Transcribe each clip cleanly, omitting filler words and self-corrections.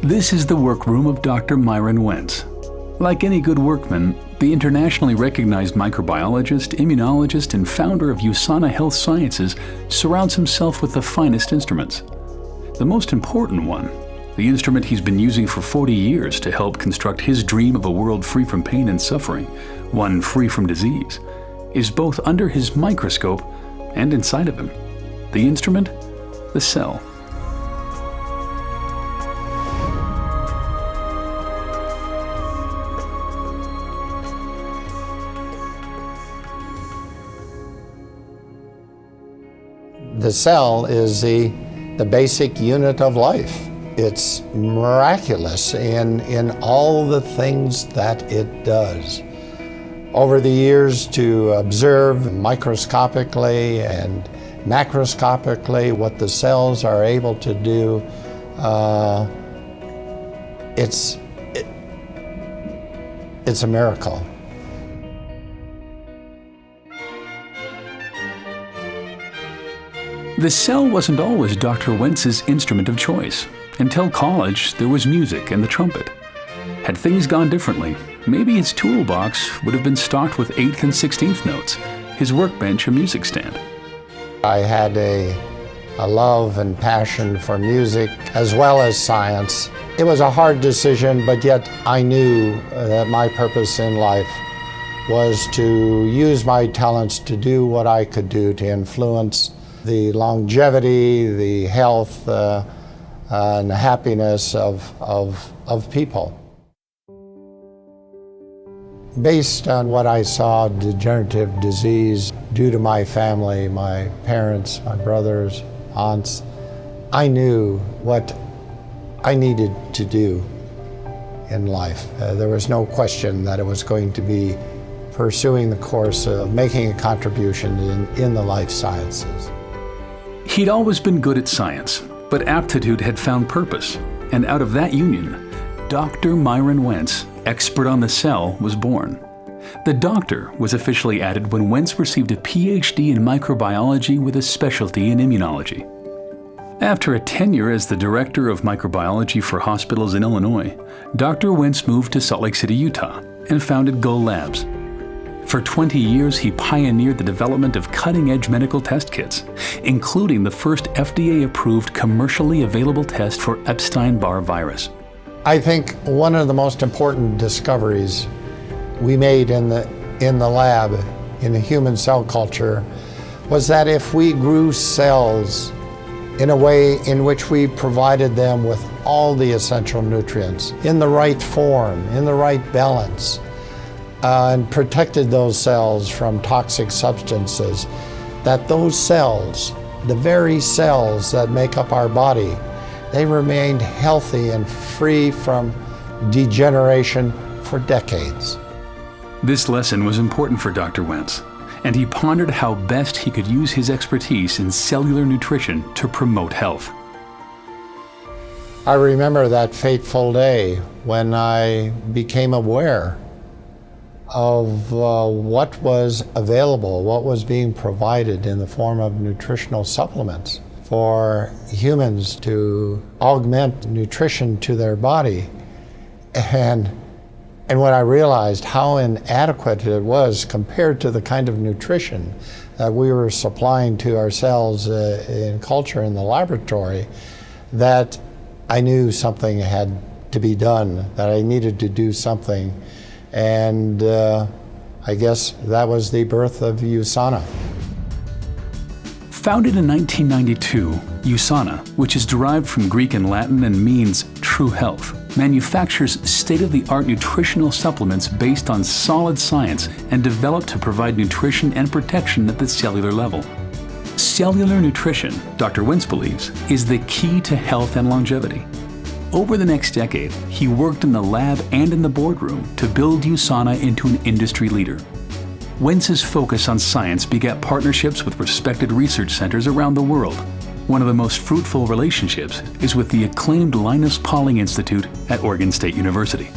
This is the workroom of Dr. Myron Wentz. Like any good workman, the internationally recognized microbiologist, immunologist, and founder of USANA Health Sciences surrounds himself with the finest instruments. The most important one, the instrument he's been using for 40 years to help construct his dream of a world free from pain and suffering, one free from disease, is both under his microscope and inside of him. The instrument? The cell. The cell is the basic unit of life. It's miraculous in all the things that it does. Over the years, to observe microscopically and macroscopically what the cells are able to do, it's a miracle. The cell wasn't always Dr. Wentz's instrument of choice. Until college, there was music and the trumpet. Had things gone differently, maybe his toolbox would have been stocked with 8th and 16th notes, his workbench a music stand. I had a love and passion for music as well as science. It was a hard decision, but yet I knew that my purpose in life was to use my talents to do what I could do to influence the longevity, the health, and the happiness of people. Based on what I saw, degenerative disease due to my family, my parents, my brothers, aunts, I knew what I needed to do in life. There was no question that it was going to be pursuing the course of making a contribution in the life sciences. He'd always been good at science, but aptitude had found purpose, and out of that union, Dr. Myron Wentz, expert on the cell, was born. The doctor was officially added when Wentz received a PhD in microbiology with a specialty in immunology. After a tenure as the director of microbiology for hospitals in Illinois, Dr. Wentz moved to Salt Lake City, Utah, and founded Go Labs. For 20 years, he pioneered the development of cutting-edge medical test kits, including the first FDA-approved commercially available test for Epstein-Barr virus. I think one of the most important discoveries we made in the lab, in the human cell culture, was that if we grew cells in a way in which we provided them with all the essential nutrients, in the right form, in the right balance, and protected those cells from toxic substances, that those cells, the very cells that make up our body, they remained healthy and free from degeneration for decades. This lesson was important for Dr. Wentz, and he pondered how best he could use his expertise in cellular nutrition to promote health. I remember that fateful day when I became aware of what was available, what was being provided in the form of nutritional supplements for humans to augment nutrition to their body. And when I realized how inadequate it was compared to the kind of nutrition that we were supplying to ourselves in culture in the laboratory, that I knew something had to be done, that I needed to do something. And I guess that was the birth of USANA. Founded in 1992, USANA, which is derived from Greek and Latin and means true health, manufactures state-of-the-art nutritional supplements based on solid science and developed to provide nutrition and protection at the cellular level. Cellular nutrition, Dr. Wentz believes, is the key to health and longevity. Over the next decade, he worked in the lab and in the boardroom to build USANA into an industry leader. Wentz's focus on science begat partnerships with respected research centers around the world. One of the most fruitful relationships is with the acclaimed Linus Pauling Institute at Oregon State University.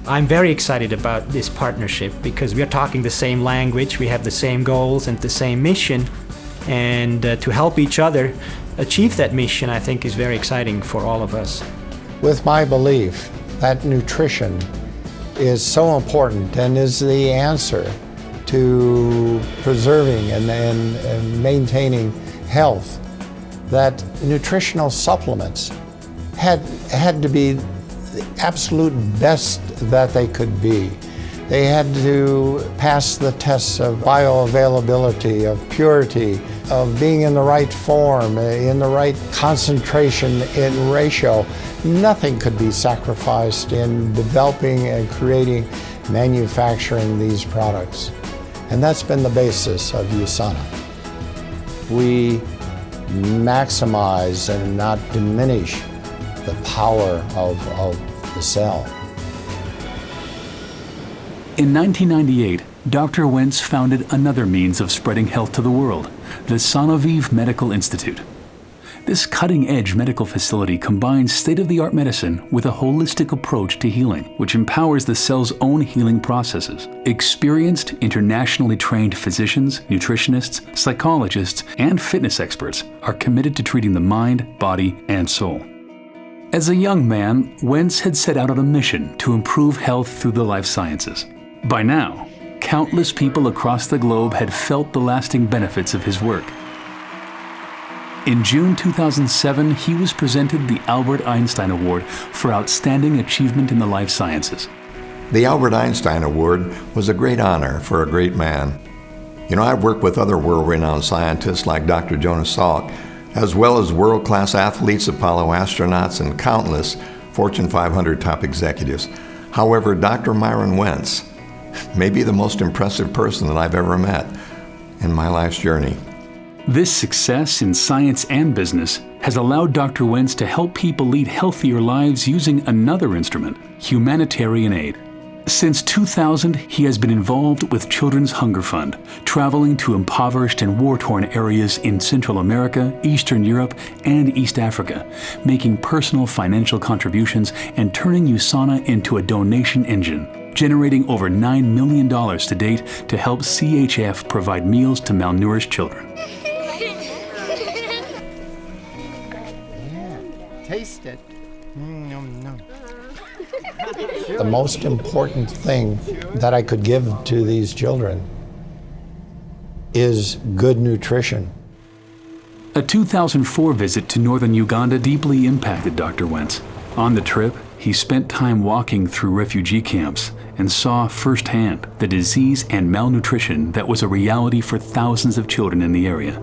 I'm very excited about this partnership because we are talking the same language, we have the same goals and the same mission, and to help each other achieve that mission, I think, is very exciting for all of us. with my belief that nutrition is so important and is the answer to preserving and maintaining health, that nutritional supplements had to be the absolute best that they could be. They had to pass the tests of bioavailability, of purity, of being in the right form, in the right concentration and ratio. Nothing could be sacrificed in developing and creating, manufacturing these products. And that's been the basis of USANA. We maximize and not diminish the power of the cell. In 1998, Dr. Wentz founded another means of spreading health to the world, the Sonovive Medical Institute. This cutting-edge medical facility combines state-of-the-art medicine with a holistic approach to healing, which empowers the cell's own healing processes. Experienced, internationally trained physicians, nutritionists, psychologists, and fitness experts are committed to treating the mind, body, and soul. As a young man, Wentz had set out on a mission to improve health through the life sciences. By now, countless people across the globe had felt the lasting benefits of his work. In June 2007, he was presented the Albert Einstein Award for Outstanding Achievement in the Life Sciences. The Albert Einstein Award was a great honor for a great man. You know, I've worked with other world-renowned scientists like Dr. Jonas Salk, as well as world-class athletes, Apollo astronauts, and countless Fortune 500 top executives. However, Dr. Myron Wentz may be the most impressive person that I've ever met in my life's journey. This success in science and business has allowed Dr. Wentz to help people lead healthier lives using another instrument, humanitarian aid. Since 2000, he has been involved with Children's Hunger Fund, traveling to impoverished and war-torn areas in Central America, Eastern Europe, and East Africa, making personal financial contributions and turning USANA into a donation engine, generating over $9 million to date to help CHF provide meals to malnourished children. Taste it. The most important thing that I could give to these children is good nutrition. A 2004 visit to northern Uganda deeply impacted Dr. Wentz. On the trip, he spent time walking through refugee camps and saw firsthand the disease and malnutrition that was a reality for thousands of children in the area.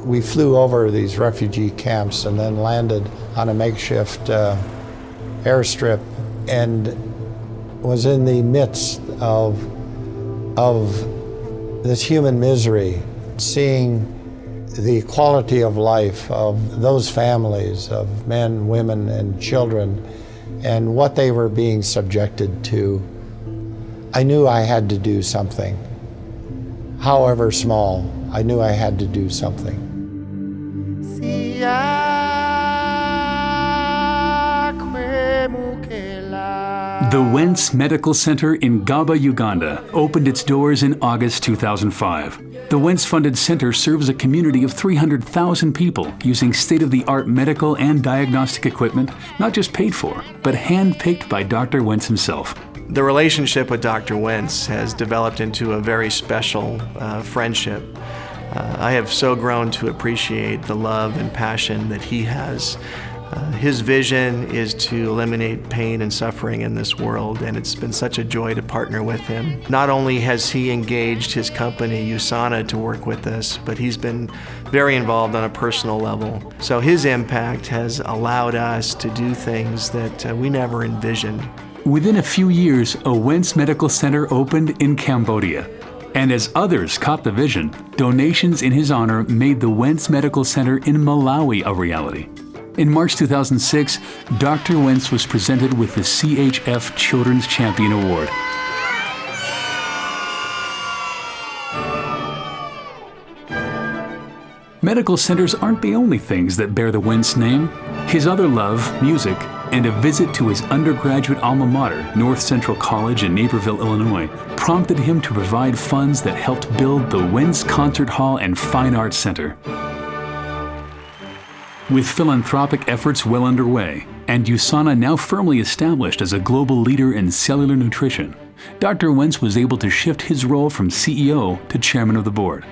We flew over these refugee camps and then landed on a makeshift airstrip and was in the midst of this human misery, seeing the quality of life of those families of men, women, and children, and what they were being subjected to. I knew I had to do something. However small, I knew I had to do something. The Wentz Medical Center in Gaba, Uganda, opened its doors in August 2005. The Wentz-funded center serves a community of 300,000 people using state-of-the-art medical and diagnostic equipment, not just paid for, but hand-picked by Dr. Wentz himself. The relationship with Dr. Wentz has developed into a very special friendship. I have so grown to appreciate the love and passion that he has. His vision is to eliminate pain and suffering in this world, and it's been such a joy to partner with him. Not only has he engaged his company, USANA, to work with us, but he's been very involved on a personal level. So his impact has allowed us to do things that we never envisioned. Within a few years, a Wentz Medical Center opened in Cambodia. And as others caught the vision, donations in his honor made the Wentz Medical Center in Malawi a reality. In March 2006, Dr. Wentz was presented with the CHF Children's Champion Award. Medical centers aren't the only things that bear the Wentz name. His other love, music, and a visit to his undergraduate alma mater, North Central College in Naperville, Illinois, prompted him to provide funds that helped build the Wentz Concert Hall and Fine Arts Center. With philanthropic efforts well underway, and USANA now firmly established as a global leader in cellular nutrition, Dr. Wentz was able to shift his role from CEO to chairman of the board.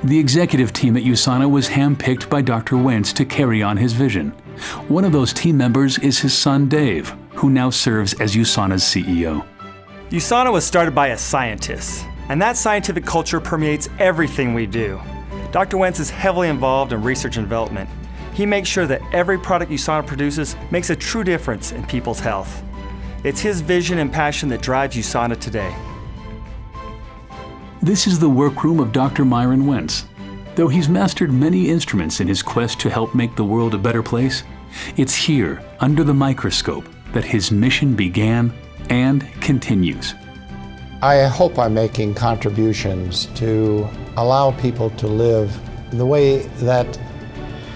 The executive team at USANA was handpicked by Dr. Wentz to carry on his vision. One of those team members is his son Dave, who now serves as USANA's CEO. USANA was started by a scientist, and that scientific culture permeates everything we do. Dr. Wentz is heavily involved in research and development. He makes sure that every product USANA produces makes a true difference in people's health. It's his vision and passion that drives USANA today. This is the workroom of Dr. Myron Wentz. Though he's mastered many instruments in his quest to help make the world a better place, it's here, under the microscope, that his mission began and continues. I hope I'm making contributions to allow people to live the way that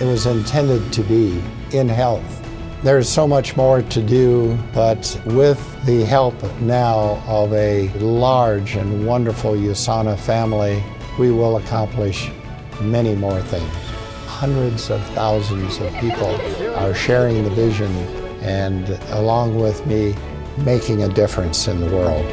it was intended to be, in health. There's so much more to do, but with the help now of a large and wonderful USANA family, we will accomplish many more things. Hundreds of thousands of people are sharing the vision and, along with me, making a difference in the world.